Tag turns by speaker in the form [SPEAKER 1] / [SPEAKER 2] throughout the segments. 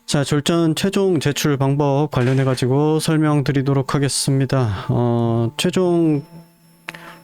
[SPEAKER 1] 자, 졸전 최종 제출 방법 관련해가지고 설명드리도록 하겠습니다. 최종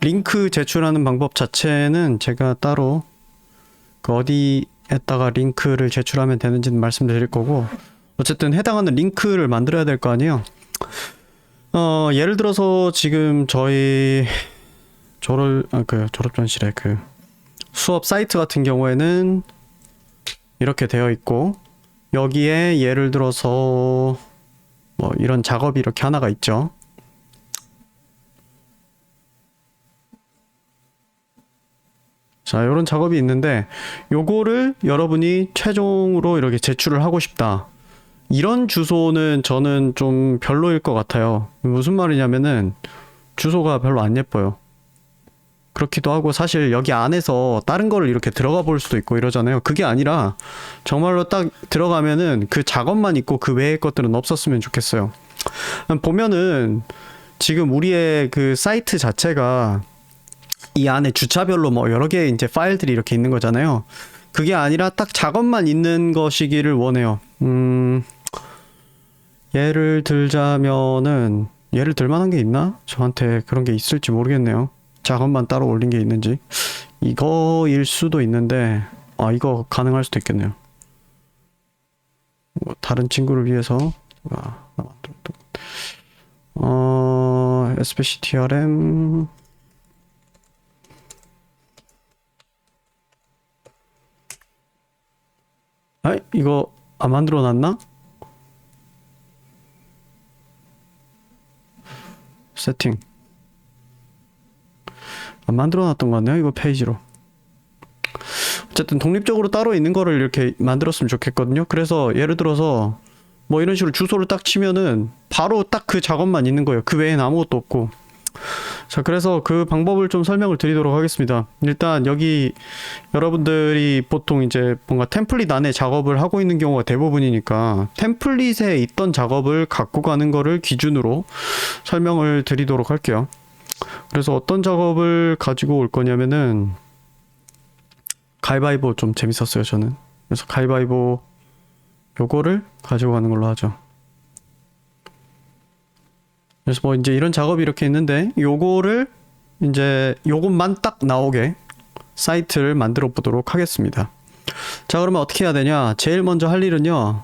[SPEAKER 1] 링크 제출하는 방법 자체는 제가 따로 그 어디에다가 링크를 제출하면 되는지는 말씀드릴 거고, 어쨌든 해당하는 링크를 만들어야 될 거 아니에요. 예를 들어서 지금 저희 졸업전실의 그 수업 사이트 같은 경우에는 이렇게 되어 있고, 여기에 예를 들어서 뭐 이런 작업이 이렇게 하나가 있죠. 자, 이런 작업이 있는데 요거를 여러분이 최종으로 이렇게 제출을 하고 싶다. 이런 주소는 저는 좀 별로일 것 같아요. 무슨 말이냐면은 주소가 별로 안 예뻐요. 그렇기도 하고, 사실 여기 안에서 다른 거를 이렇게 들어가 볼 수도 있고 이러잖아요. 그게 아니라 정말로 딱 들어가면은 그 작업만 있고 그 외의 것들은 없었으면 좋겠어요. 보면은 지금 우리의 그 사이트 자체가 이 안에 주차별로 뭐 여러 개의 이제 파일들이 이렇게 있는 거잖아요. 그게 아니라 딱 작업만 있는 것이기를 원해요. 예를 들자면은, 예를 들 만한 게 있나? 저한테 그런 게 있을지 모르겠네요. 작업만 따로 올린 게 있는지. 이거일 수도 있는데, 이거 가능할 수도 있겠네요. 뭐 다른 친구를 위해서 SPCTRM 이거 안 만들어 놨나? 세팅 안 만들어 놨던 것 같네요. 이거 페이지로. 어쨌든 독립적으로 따로 있는 거를 이렇게 만들었으면 좋겠거든요. 그래서 예를 들어서 뭐 이런 식으로 주소를 딱 치면은 바로 딱 그 작업만 있는 거예요. 그 외엔 아무것도 없고. 자, 그래서 그 방법을 좀 설명을 드리도록 하겠습니다. 일단 여기 여러분들이 보통 이제 뭔가 템플릿 안에 작업을 하고 있는 경우가 대부분이니까 템플릿에 있던 작업을 갖고 가는 거를 기준으로 설명을 드리도록 할게요. 그래서 어떤 작업을 가지고 올 거냐면은, 가위바위보 좀 재밌었어요, 저는. 그래서 가위바위보 요거를 가지고 가는 걸로 하죠. 그래서 뭐 이제 이런 작업이 이렇게 있는데, 요거를 이제 요것만 딱 나오게 사이트를 만들어 보도록 하겠습니다. 자, 그러면 어떻게 해야 되냐? 제일 먼저 할 일은요,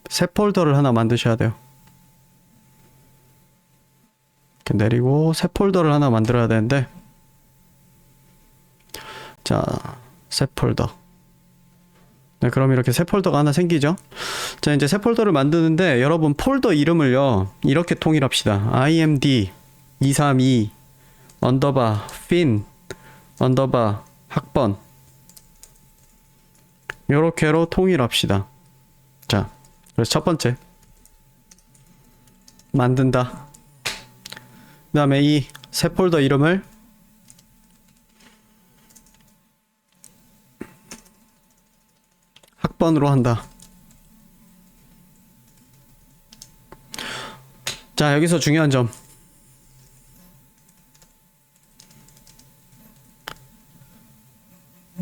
[SPEAKER 1] 새 폴더를 하나 만드셔야 돼요. 이렇게 내리고 새 폴더를 하나 만들어야 되는데, 자, 새 폴더. 네, 그럼 이렇게 새 폴더가 하나 생기죠. 자, 이제 새 폴더를 만드는데 여러분 폴더 이름을요 이렇게 통일합시다. imd 232 언더바 fin 언더바 학번, 요렇게로 통일합시다. 자, 그래서 첫 번째 만든다. 그 다음에 이 새 폴더 이름을 학번으로 한다. 자, 여기서 중요한 점.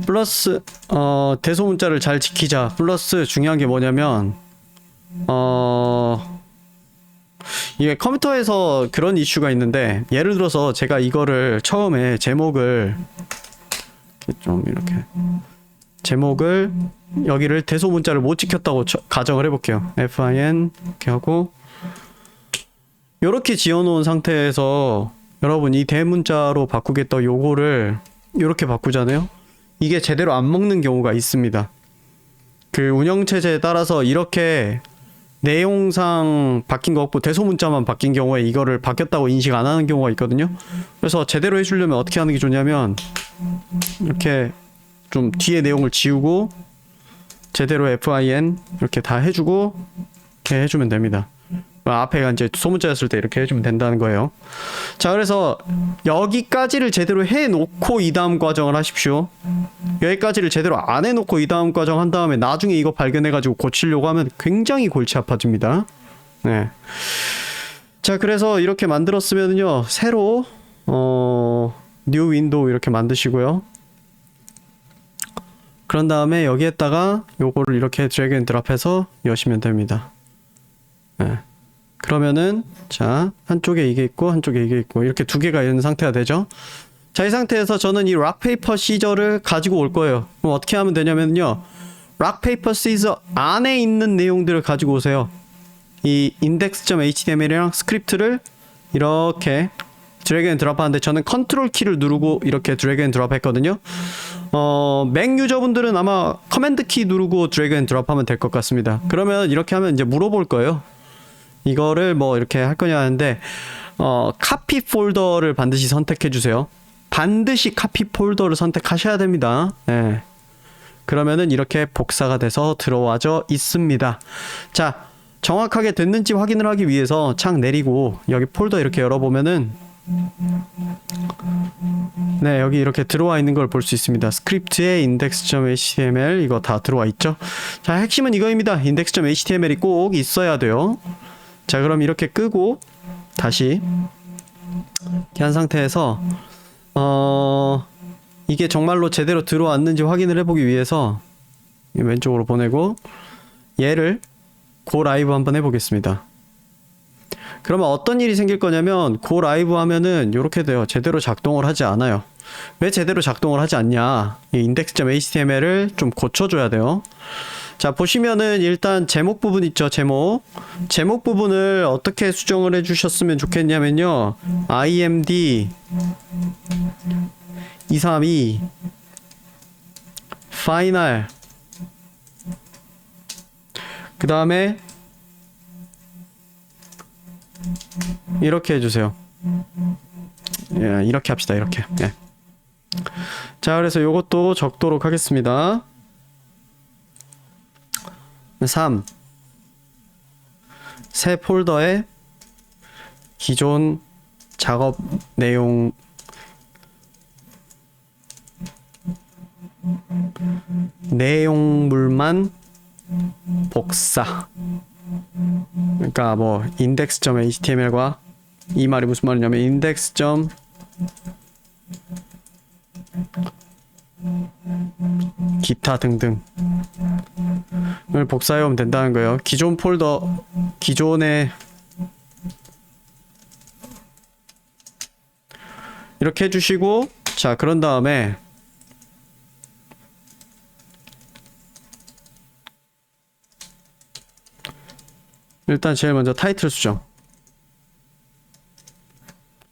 [SPEAKER 1] 플러스 대소문자를 잘 지키자. 플러스 중요한 게 뭐냐면 이게 컴퓨터에서 그런 이슈가 있는데, 예를 들어서 제가 이거를 처음에 제목을 좀 이렇게 제목을 여기를 대소문자를 못 지켰다고 가정을 해볼게요. fin 이렇게 하고 요렇게 지어놓은 상태에서 여러분 이 대문자로 바꾸겠다 요거를 요렇게 바꾸잖아요. 이게 제대로 안 먹는 경우가 있습니다. 그 운영체제에 따라서 이렇게 내용상 바뀐 거 없고 대소문자만 바뀐 경우에 이거를 바뀌었다고 인식 안 하는 경우가 있거든요. 그래서 제대로 해주려면 어떻게 하는 게 좋냐면, 이렇게 좀 뒤에 내용을 지우고 제대로 fin 이렇게 다 해주고 이렇게 해주면 됩니다. 앞에가 이제 소문자였을 때 이렇게 해주면 된다는 거예요. 자, 그래서 여기까지를 제대로 해놓고 이 다음 과정을 하십시오. 여기까지를 제대로 안 해놓고 이 다음 과정 한 다음에 나중에 이거 발견해가지고 고치려고 하면 굉장히 골치 아파집니다. 네. 자, 그래서 이렇게 만들었으면요, 새로 뉴 윈도우 이렇게 만드시고요. 그런 다음에 여기에다가 요거를 이렇게 드래그 앤 드랍해서 여시면 됩니다. 네. 그러면은 자 한쪽에 이게 있고 한쪽에 이게 있고 이렇게 두 개가 있는 상태가 되죠. 자, 이 상태에서 저는 이 락 페이퍼 시저를 가지고 올 거예요. 그럼 어떻게 하면 되냐면요, 락 페이퍼 시저 안에 있는 내용들을 가지고 오세요. 이 index.html이랑 스크립트를 이렇게 드래그 앤 드랍 하는데 저는 컨트롤 키를 누르고 이렇게 드래그 앤 드랍 했거든요. 맥 유저분들은 아마 커맨드 키 누르고 드래그 앤 드랍 하면 될 것 같습니다. 그러면 이렇게 하면 이제 물어볼 거예요. 이거를 뭐 이렇게 할 거냐 하는데 카피 폴더를 반드시 선택해 주세요. 반드시 카피 폴더를 선택하셔야 됩니다. 네. 그러면은 이렇게 복사가 돼서 들어와져 있습니다. 자, 정확하게 됐는지 확인을 하기 위해서 창 내리고 여기 폴더 이렇게 열어보면은 네, 여기 이렇게 들어와 있는 걸 볼 수 있습니다. 스크립트에 index.html 이거 다 들어와 있죠. 자, 핵심은 이거입니다. index.html이 꼭 있어야 돼요. 자, 그럼 이렇게 끄고 다시 이렇게 한 상태에서 이게 정말로 제대로 들어왔는지 확인을 해보기 위해서 왼쪽으로 보내고 얘를 고 라이브 한번 해보겠습니다. 그러면 어떤 일이 생길 거냐면 고 라이브 하면은 이렇게 돼요. 제대로 작동을 하지 않아요. 왜 제대로 작동을 하지 않냐, 이 index.html을 좀 고쳐줘야 돼요. 자, 보시면은 일단 제목 부분 있죠. 제목 부분을 어떻게 수정을 해주셨으면 좋겠냐면요, imd 232 final 그 다음에 이렇게 해주세요. 예, 이렇게 합시다. 이렇게. 예. 자, 그래서 요것도 적도록 하겠습니다. 3. 새 폴더에 기존 작업 내용물만 복사. 그러니까 뭐 index.html과 이 말이 무슨 말이냐면 index. 기타 등등을 복사해 오면 된다는 거예요. 기존 폴더, 기존에 이렇게 해주시고, 자, 그런 다음에 일단 제일 먼저 타이틀 수정.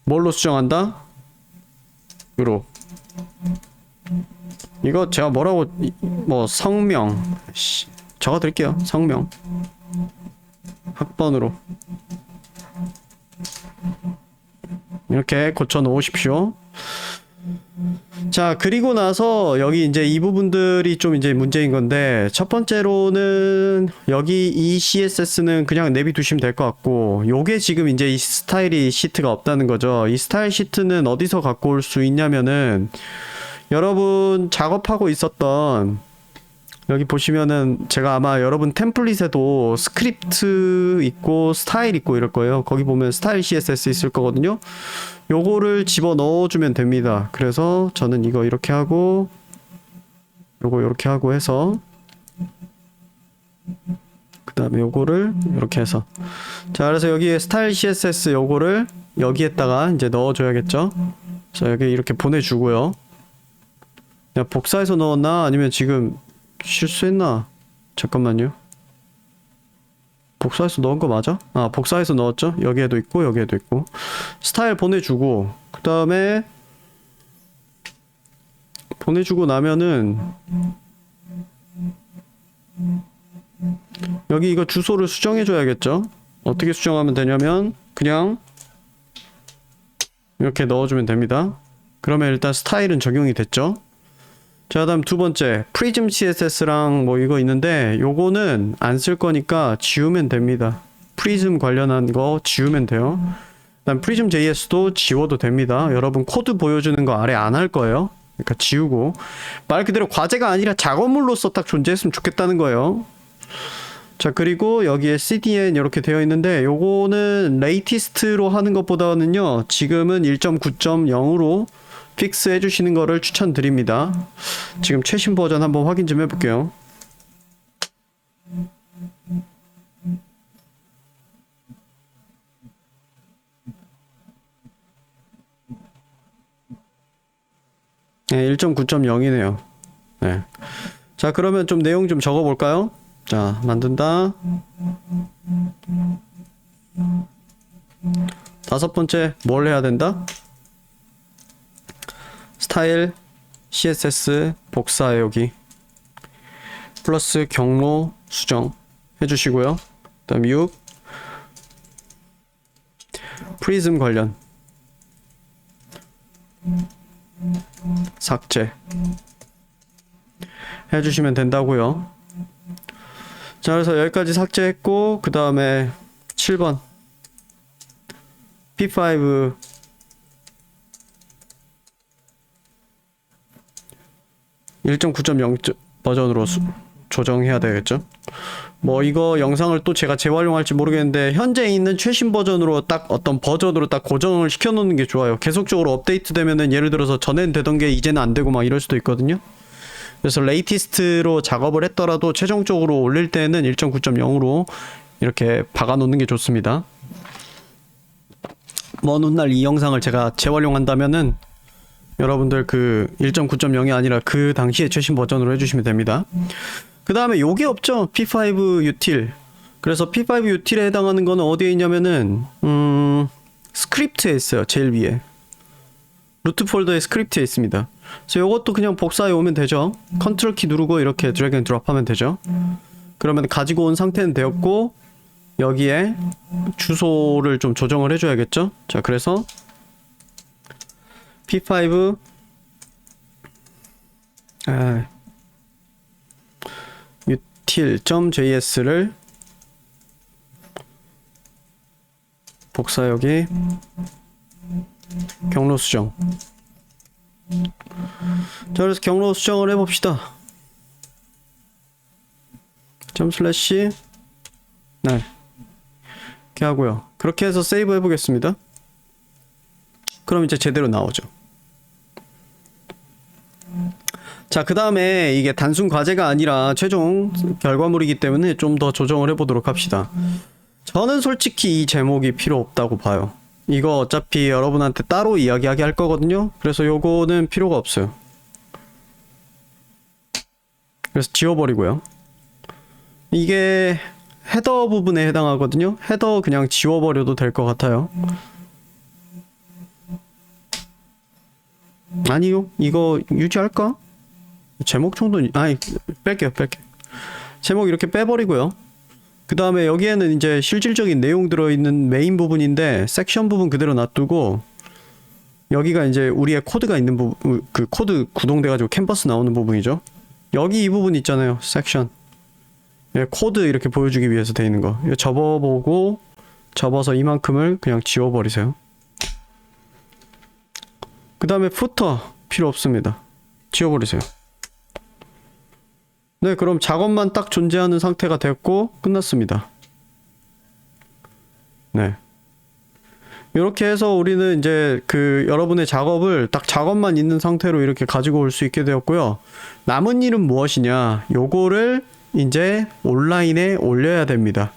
[SPEAKER 1] 뭘로 수정한다? 으로. 이거 제가 뭐라고 뭐 성명 적어 드릴게요. 성명 학번으로 이렇게 고쳐 놓으십시오. 자, 그리고 나서 여기 이제 이 부분들이 좀 이제 문제인 건데, 첫 번째로는 여기 이 CSS는 그냥 내비 두시면 될 것 같고, 요게 지금 이제 이 스타일이 시트가 없다는 거죠. 이 스타일 시트는 어디서 갖고 올 수 있냐면은 여러분 작업하고 있었던 여기 보시면은 제가 아마 여러분 템플릿에도 스크립트 있고 스타일 있고 이럴 거예요. 거기 보면 스타일 CSS 있을 거거든요. 요거를 집어 넣어주면 됩니다. 그래서 저는 이거 이렇게 하고 요거 이렇게 하고 해서 그 다음에 요거를 이렇게 해서, 자, 그래서 여기에 스타일 CSS 요거를 여기에다가 이제 넣어줘야겠죠. 자, 여기 이렇게 보내주고요. 내가 복사해서 넣었나 아니면 지금 실수했나? 잠깐만요. 복사해서 넣은 거 맞아? 아, 복사해서 넣었죠? 여기에도 있고 여기에도 있고. 스타일 보내주고, 그 다음에 보내주고 나면은 여기 이거 주소를 수정해 줘야겠죠? 어떻게 수정하면 되냐면 그냥 이렇게 넣어주면 됩니다. 그러면 일단 스타일은 적용이 됐죠? 자, 다음 두 번째 프리즘 CSS랑 뭐 이거 있는데 요거는 안 쓸 거니까 지우면 됩니다. 프리즘 관련한 거 지우면 돼요. 그다음 프리즘 JS도 지워도 됩니다. 여러분 코드 보여주는 거 아래 안 할 거예요. 그러니까 지우고, 말 그대로 과제가 아니라 작업물로서 딱 존재했으면 좋겠다는 거예요. 자, 그리고 여기에 CDN 이렇게 되어 있는데 요거는 레이티스트로 하는 것보다는요 지금은 1.9.0으로 픽스 해주시는 거를 추천드립니다. 지금 최신 버전 한번 확인 좀 해볼게요. 네, 1.9.0이네요. 네. 자, 그러면 좀 내용 좀 적어볼까요? 자, 만든다. 5번째, 뭘 해야 된다? 스타일, CSS, 복사 여기 플러스 경로 수정 해주시고요. 그 다음 6 프리즘 관련 삭제 해주시면 된다고요. 자, 그래서 여기까지 삭제했고, 그 다음에 7번 P5 1.9.0 버전으로 조정해야 되겠죠. 뭐 이거 영상을 또 제가 재활용할지 모르겠는데 현재 있는 최신 버전으로 딱 어떤 버전으로 딱 고정을 시켜 놓는 게 좋아요. 계속적으로 업데이트 되면은 예를 들어서 전엔 되던 게 이제는 안 되고 막 이럴 수도 있거든요. 그래서 레이티스트로 작업을 했더라도 최종적으로 올릴 때는 1.9.0으로 이렇게 박아 놓는 게 좋습니다. 먼 훗날 이 영상을 제가 재활용한다면은 여러분들 그 1.9.0이 아니라 그 당시에 최신 버전으로 해주시면 됩니다. 그 다음에 요게 없죠. P5 util. 그래서 P5 util에 해당하는 거는 어디에 있냐면은 스크립트에 있어요. 제일 위에 루트 폴더에 스크립트에 있습니다. 그래서 요것도 그냥 복사해 오면 되죠. 컨트롤 키 누르고 이렇게 드래그 앤 드롭 하면 되죠. 그러면 가지고 온 상태는 되었고 여기에 주소를 좀 조정을 해줘야겠죠. 자, 그래서 P5 util.js를 복사 여기 경로 수정. 자, 그래서 경로 수정을 해봅시다. 점 슬래시 네, 이렇게 하고요. 그렇게 해서 세이브 해보겠습니다. 그럼 이제 제대로 나오죠. 자, 그 다음에 이게 단순 과제가 아니라 최종 결과물이기 때문에 좀 더 조정을 해보도록 합시다. 저는 솔직히 이 제목이 필요 없다고 봐요. 이거 어차피 여러분한테 따로 이야기하게 할 거거든요. 그래서 요거는 필요가 없어요. 그래서 지워버리고요. 이게 헤더 부분에 해당하거든요. 헤더 그냥 지워버려도 될 것 같아요. 아니요, 이거 유지할까? 제목 정도는 아니 뺄게요. 제목 이렇게 빼버리고요. 그 다음에 여기에는 이제 실질적인 내용 들어있는 메인 부분인데 섹션 부분 그대로 놔두고 여기가 이제 우리의 코드가 있는 부분, 그 코드 구동돼가지고 캔버스 나오는 부분이죠. 여기 이 부분 있잖아요. 섹션. 코드 이렇게 보여주기 위해서 돼 있는 거. 이거 접어보고 접어서 이만큼을 그냥 지워버리세요. 그 다음에 푸터 필요 없습니다. 지워버리세요. 네, 그럼 작업만 딱 존재하는 상태가 됐고 끝났습니다. 네, 이렇게 해서 우리는 이제 그 여러분의 작업을 딱 작업만 있는 상태로 이렇게 가지고 올 수 있게 되었고요. 남은 일은 무엇이냐? 요거를 이제 온라인에 올려야 됩니다.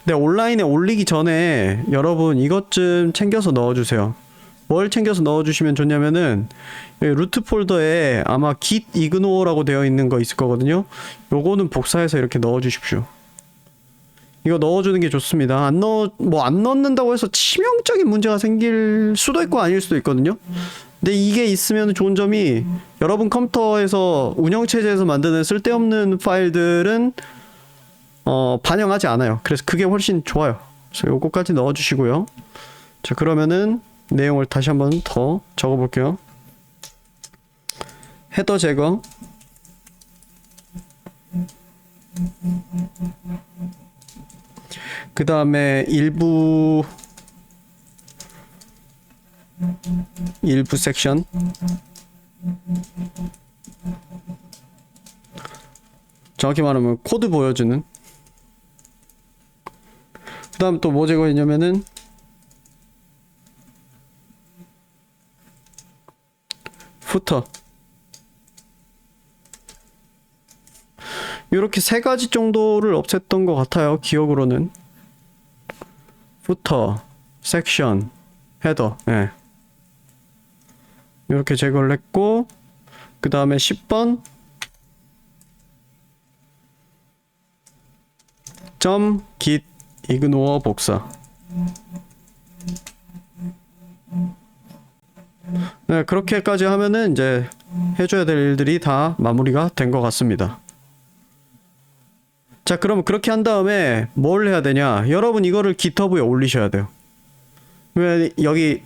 [SPEAKER 1] 근데 온라인에 올리기 전에 여러분 이것 좀 챙겨서 넣어주세요. 뭘 챙겨서 넣어주시면 좋냐면은 루트 폴더에 아마 git ignore라고 되어 있는 거 있을 거거든요. 요거는 복사해서 이렇게 넣어주십시오. 이거 넣어주는 게 좋습니다. 안 넣는다고 해서 치명적인 문제가 생길 수도 있고 아닐 수도 있거든요. 근데 이게 있으면 좋은 점이 여러분 컴퓨터에서 운영체제에서 만드는 쓸데없는 파일들은 반영하지 않아요. 그래서 그게 훨씬 좋아요. 그래서 요거까지 넣어주시고요. 자, 그러면은 내용을 다시 한번 더 적어볼게요. 헤더 제거, 그 다음에 일부 섹션, 정확히 말하면 코드 보여주는. 그 다음 또 뭐 제거했냐면은 footer. 이렇게 세 가지 정도를 없앴던 것 같아요. 기억으로는. footer, section, header. 예. 이렇게 제거를 했고, 그 다음에 10번 git ignore 복사. 네, 그렇게까지 하면은 이제 해줘야 될 일들이 다 마무리가 된 것 같습니다. 자, 그럼 그렇게 한 다음에 뭘 해야 되냐? 여러분 이거를 GitHub에 올리셔야 돼요. 왜 여기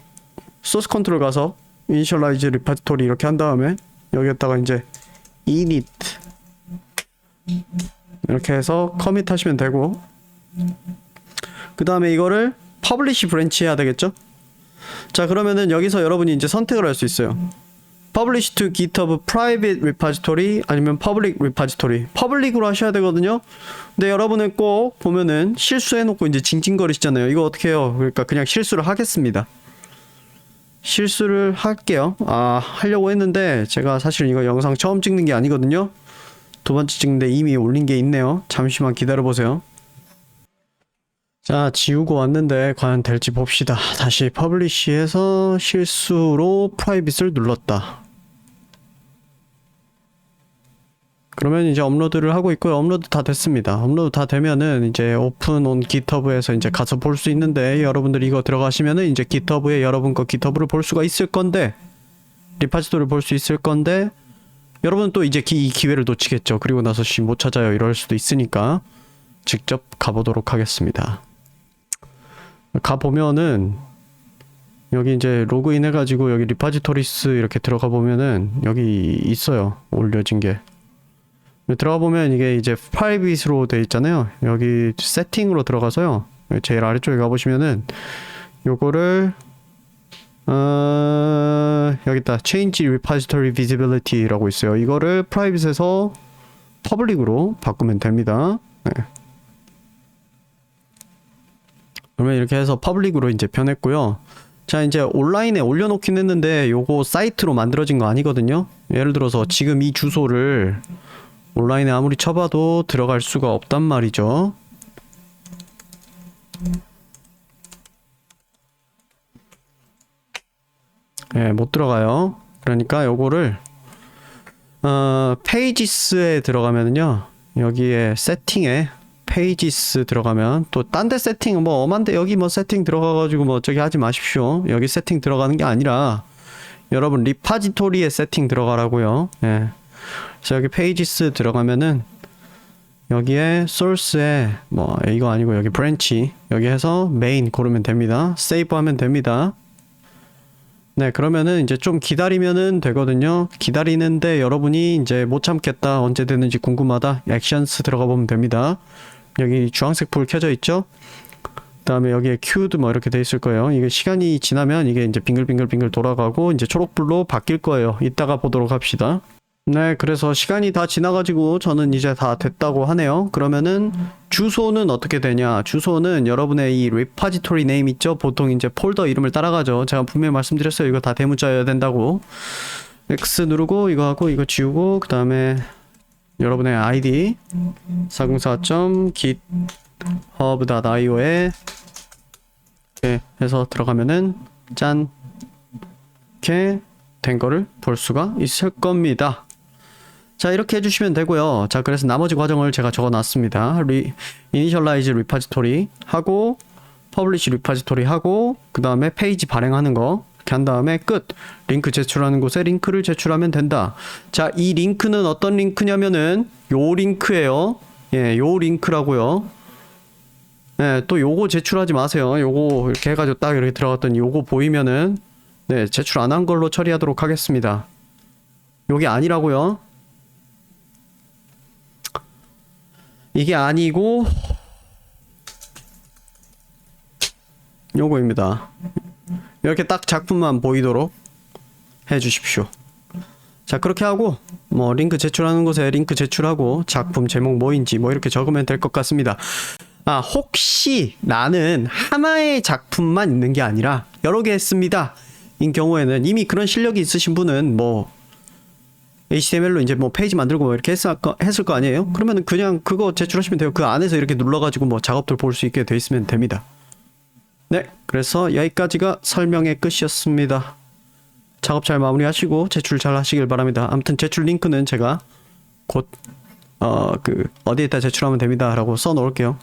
[SPEAKER 1] 소스 컨트롤 가서 initialize repository 이렇게 한 다음에 여기에다가 이제 init 이렇게 해서 커밋 하시면 되고, 그 다음에 이거를 publish branch 해야 되겠죠? 자, 그러면은 여기서 여러분이 이제 선택을 할 수 있어요. publish to GitHub private repository 아니면 public repository. public으로 하셔야 되거든요. 근데 여러분은 꼭 보면은 실수해놓고 이제 징징거리시잖아요. 이거 어떻게 해요? 그러니까 그냥 실수를 하겠습니다. 실수를 할게요. 하려고 했는데 제가 사실 이거 영상 처음 찍는 게 아니거든요. 두 번째 찍는데 이미 올린 게 있네요. 잠시만 기다려보세요. 자, 지우고 왔는데 과연 될지 봅시다. 다시 퍼블리시해서 실수로 프라이빗을 눌렀다. 그러면 이제 업로드를 하고 있고요. 업로드 다 됐습니다. 업로드 다 되면은 이제 오픈 온 GitHub에서 이제 가서 볼 수 있는데, 여러분들이 이거 들어가시면은 이제 GitHub에 여러분 거 GitHub를 볼 수가 있을 건데, 리파지토리를 볼 수 있을 건데, 여러분은 또 이제 이 기회를 놓치겠죠. 그리고 나서 못 찾아요 이럴 수도 있으니까 직접 가보도록 하겠습니다. 가보면은 여기 이제 로그인 해가지고 여기 리파지토리스 이렇게 들어가 보면은 여기 있어요. 올려진 게. 들어가 보면 이게 이제 프라이빗으로 돼 있잖아요. 여기 세팅으로 들어가서요. 제일 아래쪽에 가보시면은 요거를 여기 있다. Change Repository Visibility라고 있어요. 이거를 프라이빗에서 퍼블릭으로 바꾸면 됩니다. 네. 그러면 이렇게 해서 퍼블릭으로 이제 변했고요. 자, 이제 온라인에 올려놓긴 했는데 요거 사이트로 만들어진 거 아니거든요. 예를 들어서 지금 이 주소를 온라인에 아무리 쳐봐도 들어갈 수가 없단 말이죠. 예, 못 들어가요. 그러니까 요거를 페이지스에 들어가면은요, 여기에 세팅에 페이지스 들어가면 또 딴 데 세팅 뭐 엄한데 여기 뭐 세팅 들어가가지고 뭐 저기 하지 마십시오. 여기 세팅 들어가는 게 아니라 여러분 리파지토리에 세팅 들어가라고요. 예. 그래서 여기 페이지스 들어가면은 여기에 소스에 뭐 이거 아니고 여기 브랜치 여기 해서 메인 고르면 됩니다. 세이브 하면 됩니다. 네, 그러면은 이제 좀 기다리면은 되거든요. 기다리는데 여러분이 이제 못 참겠다, 언제 되는지 궁금하다, 액션스 들어가 보면 됩니다. 여기 주황색 불 켜져 있죠? 그 다음에 여기에 queued 뭐 이렇게 돼 있을 거예요. 이게 시간이 지나면 이게 이제 빙글빙글 돌아가고 이제 초록불로 바뀔 거예요. 이따가 보도록 합시다. 네, 그래서 시간이 다 지나가지고 저는 이제 다 됐다고 하네요. 그러면은 주소는 어떻게 되냐? 주소는 여러분의 이 repository name 있죠? 보통 이제 폴더 이름을 따라가죠. 제가 분명히 말씀드렸어요. 이거 다 대문자여야 된다고. X 누르고 이거 하고 이거 지우고 그 다음에 여러분의 ID 404.github.io에 이렇게 해서 들어가면은 짠 이렇게 된 거를 볼 수가 있을 겁니다. 자, 이렇게 해주시면 되고요. 자, 그래서 나머지 과정을 제가 적어놨습니다. initialize repository 하고 publish repository 하고 그 다음에 페이지 발행하는 거 이렇게 한 다음에 끝. 링크 제출하는 곳에 링크를 제출하면 된다. 자, 이 링크는 어떤 링크냐면은 요 링크예요. 예, 요 링크라고요. 네, 또 요거 제출하지 마세요. 요거 이렇게 해가지고 딱 이렇게 들어갔더니 요거 보이면은 네, 제출 안 한 걸로 처리하도록 하겠습니다. 요게 아니라고요. 이게 아니고 요거입니다. 이렇게 딱 작품만 보이도록 해 주십시오. 자, 그렇게 하고 뭐 링크 제출하는 곳에 링크 제출하고 작품 제목 뭐인지 뭐 이렇게 적으면 될 것 같습니다. 혹시 나는 하나의 작품만 있는 게 아니라 여러 개 했습니다 인 경우에는 이미 그런 실력이 있으신 분은 뭐 HTML로 이제 뭐 페이지 만들고 뭐 이렇게 했을 거 아니에요? 그러면 그냥 그거 제출하시면 돼요. 그 안에서 이렇게 눌러가지고 뭐 작업들 볼 수 있게 돼 있으면 됩니다. 네, 그래서 여기까지가 설명의 끝이었습니다. 작업 잘 마무리하시고 제출 잘 하시길 바랍니다. 아무튼 제출 링크는 제가 곧 어디에다 제출하면 됩니다 라고 써 놓을게요.